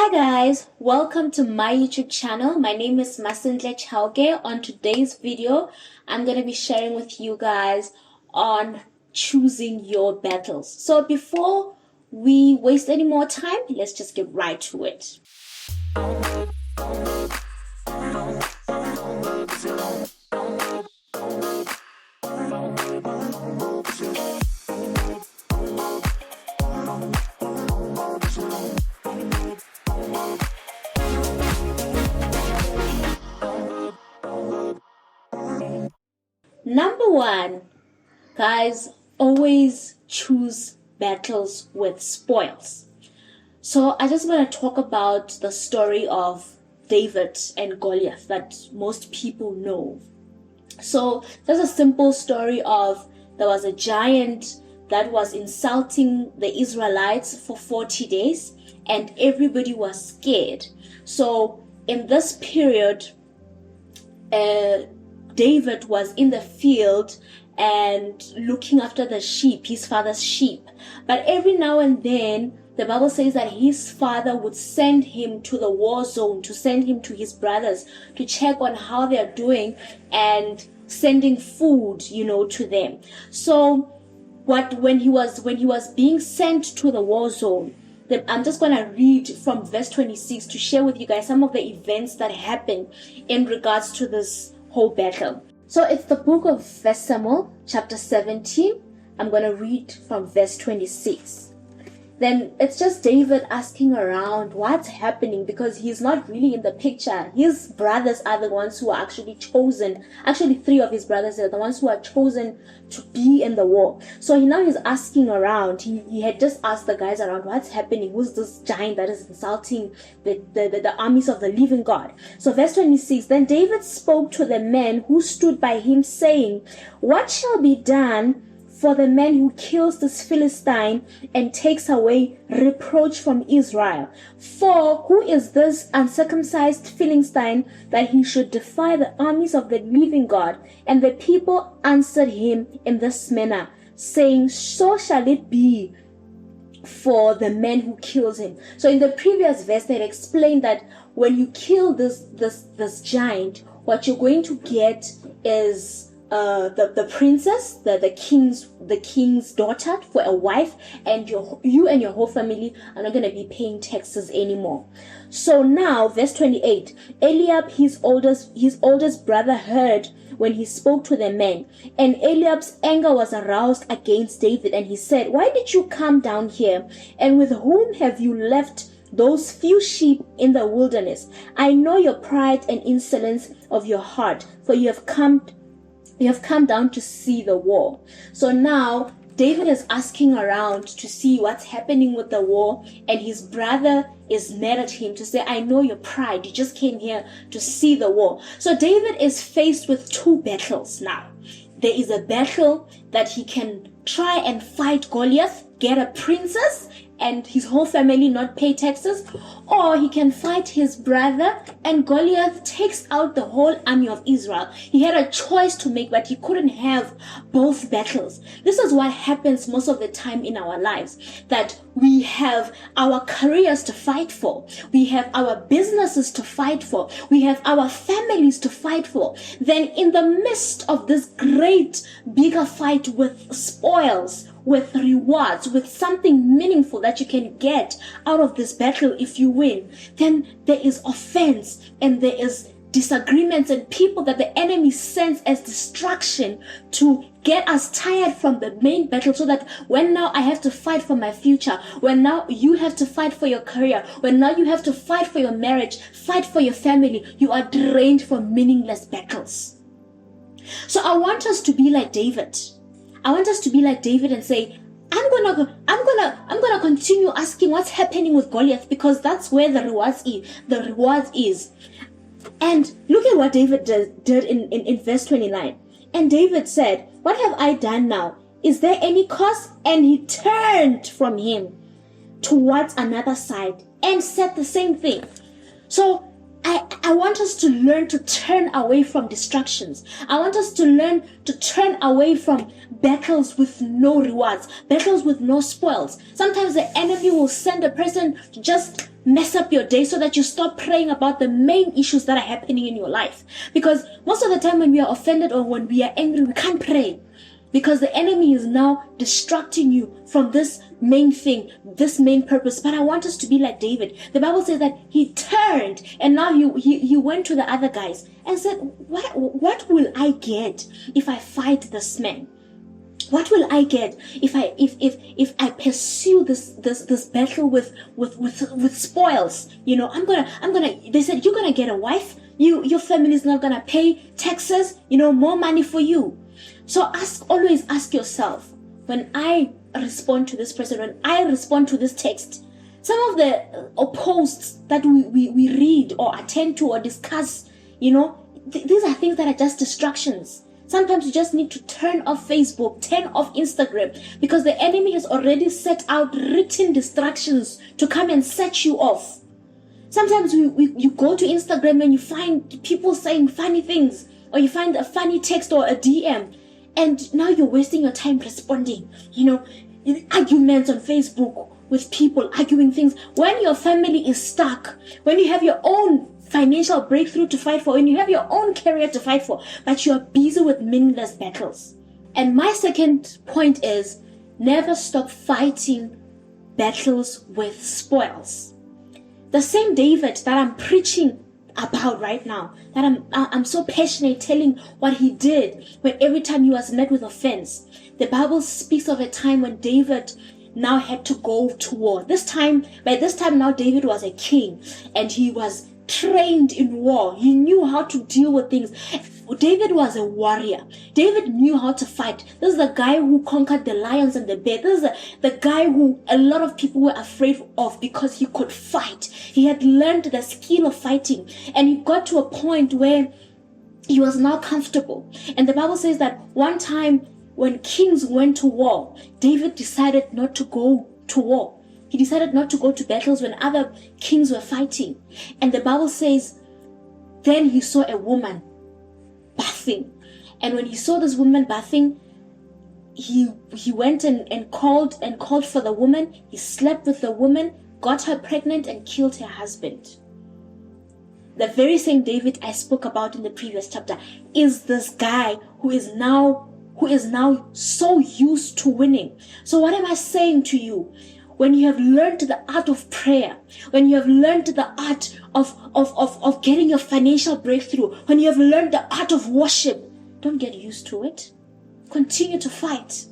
Hi guys, welcome to my YouTube channel. My name is Masindle Chauke. On today's video, I'm going to be sharing with you guys on choosing your battles. So before we waste any more time, let's just get right to it. Number one, guys, always choose battles with spoils. So I just want to talk about the story of David and Goliath that most people know. So there's a simple story of there was a giant that was insulting the Israelites for 40 days and everybody was scared. So in this period, David was in the field and looking after the sheep, his father's sheep. But every now and then, the Bible says that his father would send him to the war zone, to send him to his brothers, to check on how they're doing and sending food, to them. So when he was being sent to the war zone, I'm just going to read from verse 26 to share with you guys some of the events that happened in regards to this whole battle. So it's the book of 1 Samuel chapter 17. I'm going to read from verse 26. Then it's just David asking around what's happening because he's not really in the picture. His brothers are the ones who are actually chosen. Actually, 3 of his brothers are the ones who are chosen to be in the war. So now he's asking around. He had just asked the guys around what's happening. Who's this giant that is insulting the armies of the living God? So verse 26, then David spoke to the men who stood by him saying, what shall be done for the man who kills this Philistine and takes away reproach from Israel? For who is this uncircumcised Philistine that he should defy the armies of the living God? And the people answered him in this manner, saying, so shall it be for the man who kills him. So in the previous verse, they explained that when you kill this giant, what you're going to get is the princess, the king's daughter for a wife, and you and your whole family are not going to be paying taxes anymore. So now, verse 28, Eliab, his oldest brother, heard when he spoke to the men, and Eliab's anger was aroused against David, and he said, why did you come down here, and with whom have you left those few sheep in the wilderness? I know your pride and insolence of your heart, for you have come down to see the war. So now David is asking around to see what's happening with the war, and his brother is mad at him to say, I know your pride, you just came here to see the war. So David is faced with 2 battles now. There is a battle that he can try and fight Goliath, get a princess, and his whole family not pay taxes, or he can fight his brother and Goliath takes out the whole army of Israel. He had a choice to make, but he couldn't have both battles. This is what happens most of the time in our lives, that we have our careers to fight for, we have our businesses to fight for, we have our families to fight for. Then in the midst of this great bigger fight with spoils, with rewards, with something meaningful that you can get out of this battle if you win, then there is offense and there is disagreements and people that the enemy sends as distraction to get us tired from the main battle, so that when now I have to fight for my future, when now you have to fight for your career, when now you have to fight for your marriage, fight for your family, you are drained from meaningless battles. So I want us to be like David. I want us to be like David and say, I'm gonna continue asking what's happening with Goliath, because that's where the reward is. And look at what David did in verse 29. And David said, what have I done now? Is there any cause? And he turned from him towards another side and said the same thing. So I want us to learn to turn away from distractions. I want us to learn to turn away from battles with no rewards, battles with no spoils. Sometimes the enemy will send a person to just mess up your day so that you stop praying about the main issues that are happening in your life. Because most of the time when we are offended or when we are angry, we can't pray. Because the enemy is now distracting you from this main thing, this main purpose. But I want us to be like David. The Bible says that he turned and now he went to the other guys and said, what will I get if I fight this man? What will I get if I pursue this battle with spoils? You know, I'm gonna. They said you're gonna get a wife. Your family is not gonna pay taxes. You know, more money for you. So always ask yourself, when I respond to this person, when I respond to this text, some of the posts that we read or attend to or discuss, you know, these are things that are just distractions. Sometimes you just need to turn off Facebook, turn off Instagram, because the enemy has already set out written distractions to come and set you off. Sometimes you go to Instagram and you find people saying funny things, or you find a funny text or a DM, and now you're wasting your time responding. You know, arguments on Facebook with people, arguing things. When your family is stuck, when you have your own financial breakthrough to fight for, when you have your own career to fight for, but you are busy with meaningless battles. And my second point is, never stop fighting battles with spoils. The same David that I'm preaching about right now, that I'm so passionate telling what he did when every time he was met with offense. The Bible speaks of a time when David now had to go to war. By this time now David was a king and he was trained in war. He knew how to deal with things. David was a warrior. David knew how to fight. This is the guy who conquered the lions and the bear. This is the guy who a lot of people were afraid of because he could fight. He had learned the skill of fighting, and he got to a point where he was now comfortable. And the Bible says that one time when kings went to war, David decided not to go to war. He decided not to go to battles when other kings were fighting. And the Bible says, then he saw a woman bathing. And when he saw this woman bathing, he went and called for the woman. He slept with the woman, got her pregnant, and killed her husband. The very same David I spoke about in the previous chapter is this guy who is now so used to winning. So what am I saying to you? When you have learned the art of prayer, when you have learned the art of getting your financial breakthrough, when you have learned the art of worship, don't get used to it. Continue to fight.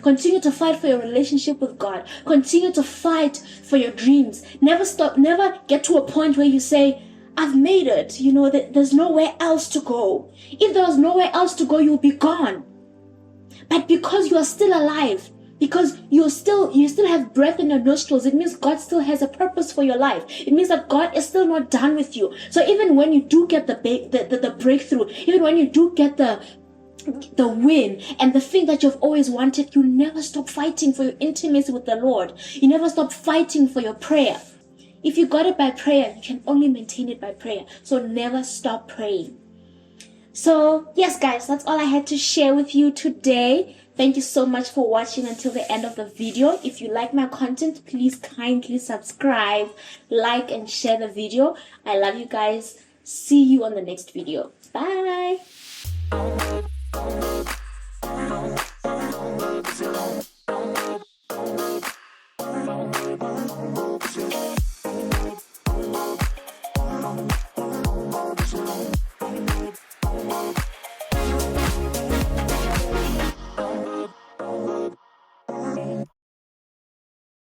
Continue to fight for your relationship with God. Continue to fight for your dreams. Never stop. Never get to a point where you say, I've made it. You know, there's nowhere else to go. If there was nowhere else to go, you'll be gone. But because you are still alive, because you still have breath in your nostrils, it means God still has a purpose for your life. It means that God is still not done with you. So even when you do get the breakthrough, even when you do get the win and the thing that you've always wanted, you never stop fighting for your intimacy with the Lord. You never stop fighting for your prayer. If you got it by prayer, you can only maintain it by prayer. So never stop praying. So yes, guys, that's all I had to share with you today. Thank you so much for watching until the end of the video. If you like my content, please kindly subscribe, like, and share the video. I love you guys. See you on the next video. Bye.